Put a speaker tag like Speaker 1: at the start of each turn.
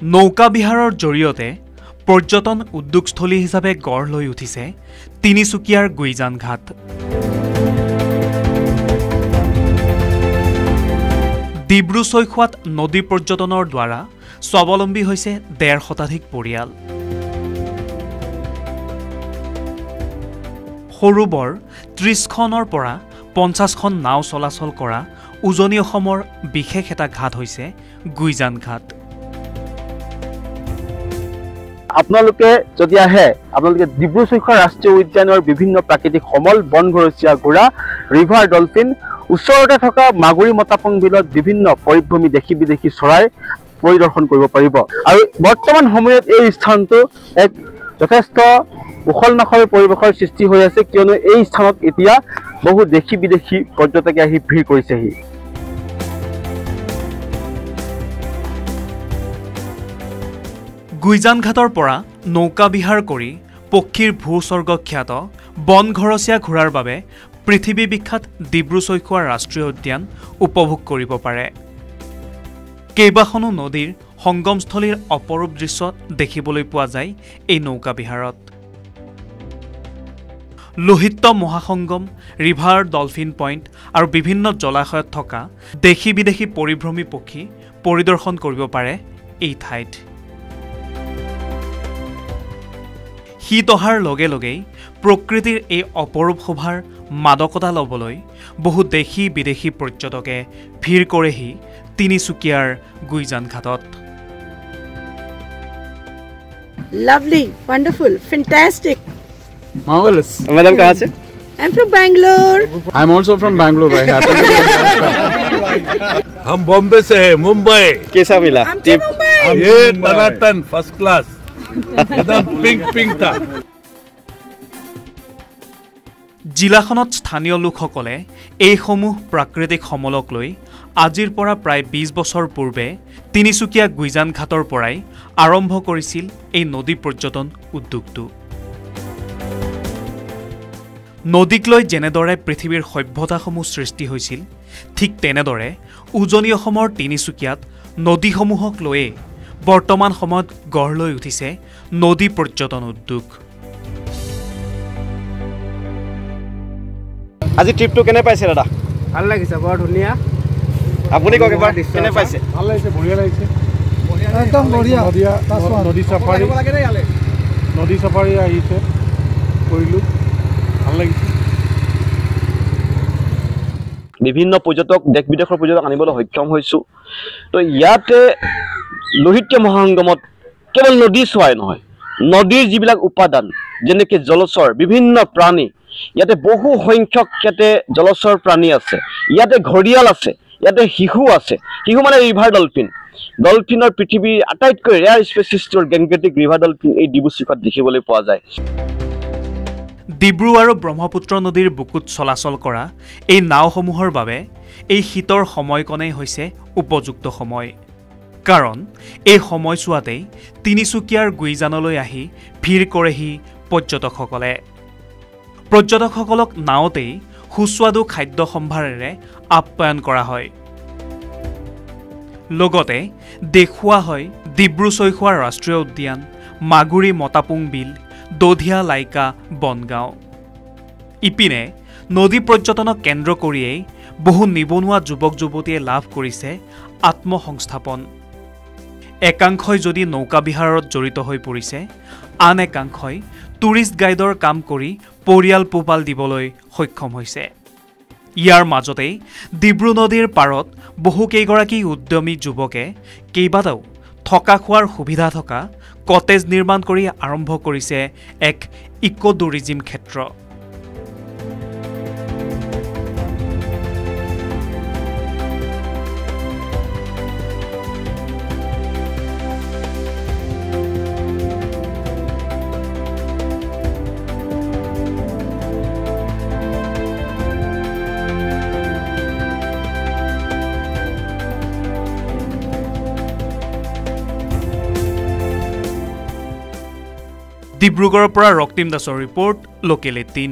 Speaker 1: নৌকা বিহাৰৰ জৰিয়তে পৰ্যটন উদ্যোগস্থলী হিচাপে গঢ় লৈ উঠিছে তিনিচুকীয়াৰ গুইজান ঘাট। ডিব্ৰু-চৈখোৱাত নদী পৰ্যটনৰ দ্বাৰা স্বাৱলম্বী হৈছে ১.৫ শতাধিক পৰিয়াল। সৰু বৰ ৩০খনৰ পৰা ৫০খন নাও চলাচল কৰা উজনি অসমৰ বিশেষ এটা ঘাট হৈছে গুইজান ঘাট।
Speaker 2: আপোনালোকে যদি আহে আপোনালোকে ডিব্ৰু-চৈখোৱা ৰাষ্ট্ৰীয় উদ্যানৰ বিভিন্ন প্ৰাকৃতিক সমল, বনঘৰচীয়া ঘোঁৰা, ৰিভাৰ ডলফিন, ওচৰতে থকা মাগুৰী মতাপং বিলত বিভিন্ন পৰিভ্ৰমী দেশী বিদেশী চৰাই পৰিদৰ্শন কৰিব পাৰিব। আৰু বৰ্তমান সময়ত এই স্থানটো এক যথেষ্ট উখল-মাখল পৰিৱেশৰ সৃষ্টি হৈ আছে, কিয়নো এই স্থানত এতিয়া বহু দেশী বিদেশী পৰ্যটকে আহি ভিৰ কৰিছেহি।
Speaker 1: গুইজান ঘাটৰ পৰা নৌকা বিহাৰ কৰি পক্ষীৰ ভূস্বৰ্গখ্যাত বনঘৰচীয়া ঘোঁৰাৰ বাবে পৃথিৱী বিখ্যাত ডিব্ৰু-চৈখোৱা ৰাষ্ট্ৰীয় উদ্যান উপভোগ কৰিব পাৰে। কেইবাখনো নদীৰ সংগমস্থলীৰ অপৰূপ দৃশ্য দেখিবলৈ পোৱা যায় এই নৌকা বিহাৰত। লোহিত মহাসংগম, ৰিভাৰ ডলফিন পইণ্ট আৰু বিভিন্ন জলাশয়ত থকা দেশী বিদেশী পৰিভ্ৰমী পক্ষী পৰিদৰ্শন কৰিব পাৰে এই ঠাইত। শীত অহাৰ লগে লগেই প্ৰকৃতিৰ এই অপৰূপ শোভাৰ মাদকতা ল'বলৈ বহু দেশী বিদেশী পৰ্যটকে ভিৰ কৰেহি তিনিচুকীয়াৰ গুইজান ঘাটত।
Speaker 3: Lovely, wonderful, fantastic.
Speaker 4: Marvelous.
Speaker 2: Madam कहाँ से?
Speaker 3: I'm from Bangalore.
Speaker 4: I'm also from Bangalore. Very happy.
Speaker 5: हम बॉम्बे से हैं, मुंबई।
Speaker 2: कैसा मिला?
Speaker 3: I'm from Mumbai.
Speaker 5: ये टनाटन फर्स्ट क्लास, एकदम पिंक पिंक था।
Speaker 1: জিলাখনত স্থানীয় লোকসকলে এইসমূহ প্ৰাকৃতিক সমলক লৈ আজিৰ পৰা প্ৰায় ২০ বছৰ পূৰ্বে তিনিচুকীয়া গুইজান ঘাটৰ পৰাই আৰম্ভ কৰিছিল এই নদী পৰ্যটন উদ্যোগটো। নদীক লৈ যেনেদৰে পৃথিৱীৰ সভ্যতাসমূহ সৃষ্টি হৈছিল, ঠিক তেনেদৰে উজনি অসমৰ তিনিচুকীয়াত নদীসমূহক লৈয়ে বৰ্তমান সময়ত গঢ় লৈ উঠিছে নদী পৰ্যটন উদ্যোগ।
Speaker 2: আজি ট্ৰিপটো কেনে পাইছে দাদা?
Speaker 4: ভাল লাগিছে, বৰ ধুনীয়া।
Speaker 2: আপুনি কওক এবাৰ কেনে পাইছে?
Speaker 4: ভাল লাগিছে, বঢ়িয়া লাগিছে, একদম বঢ়িয়া। নদী চাফাৰী আহিছে, কৰিলোঁ, ভাল লাগিছে।
Speaker 2: বিভিন্ন পৰ্যটক, দেশ বিদেশৰ পৰ্যটক আনিবলৈ সক্ষম হৈছোঁ। তো ইয়াতে লোহিত মহাসংগমত কেৱল নদী চোৱাই নহয়, নদীৰ যিবিলাক উপাদান যেনেকৈ জলচৰ, বিভিন্ন প্ৰাণী, ইয়াতে বহু সংখ্যক ইয়াতে জলচৰ প্ৰাণী আছে, ইয়াতে ঘৰিয়াল আছে, ইয়াতে শিশু আছে। শিশু মানে ৰিভাৰ ডলফিন। ডলফিনৰ পৃথিৱীৰ আটাইতকৈ ৰেয়াৰ স্পেচিছটোৰ গেংগেটিক ৰিভাৰ ডলফিন এই ডিব্ৰু-চৈখোৱাত দেখিবলৈ পোৱা যায়।
Speaker 1: ডিব্ৰু আৰু ব্ৰহ্মপুত্ৰ নদীৰ বুকুত চলাচল কৰা এই নাওসমূহৰ বাবে এই শীতৰ সময়কণেই হৈছে উপযুক্ত সময়। কাৰণ এই সময়ছোৱাতেই তিনিচুকীয়াৰ গুইজানলৈ আহি ভিৰ কৰেহি পৰ্যটকসকলে। পৰ্যটকসকলক নাওতেই সুস্বাদু খাদ্য সম্ভাৰেৰে আপ্যায়ন কৰা হয়। লগতে দেখুওৱা হয় ডিব্ৰু-চৈখোৱা ৰাষ্ট্ৰীয় উদ্যান, মাগুৰী মতাপুং বিল, দধিয়া লাইকা বনগাঁও। ইপিনে নদী পৰ্যটনক কেন্দ্ৰ কৰিয়েই বহু নিবনুৱা যুৱক যুৱতীয়ে লাভ কৰিছে আত্মসংস্থাপন। একাংশই যদি নৌকা বিহাৰত জড়িত হৈ পৰিছে, আন একাংশই টুৰিষ্ট গাইডৰ কাম কৰি পৰিয়াল পোহপাল দিবলৈ সক্ষম হৈছে। ইয়াৰ মাজতেই ডিব্ৰু নদীৰ পাৰত বহুকেইগৰাকী উদ্যমী যুৱকে কেইবাটাও থকা খোৱাৰ সুবিধা থকা কটেজ নিৰ্মাণ কৰি আৰম্ভ কৰিছে এক ইকো টুৰিজিম ক্ষেত্ৰ। ডিব্ৰুগড়ৰ পৰা ৰক্তিম দাসৰ ৰিপৰ্ট, লোকেল 18।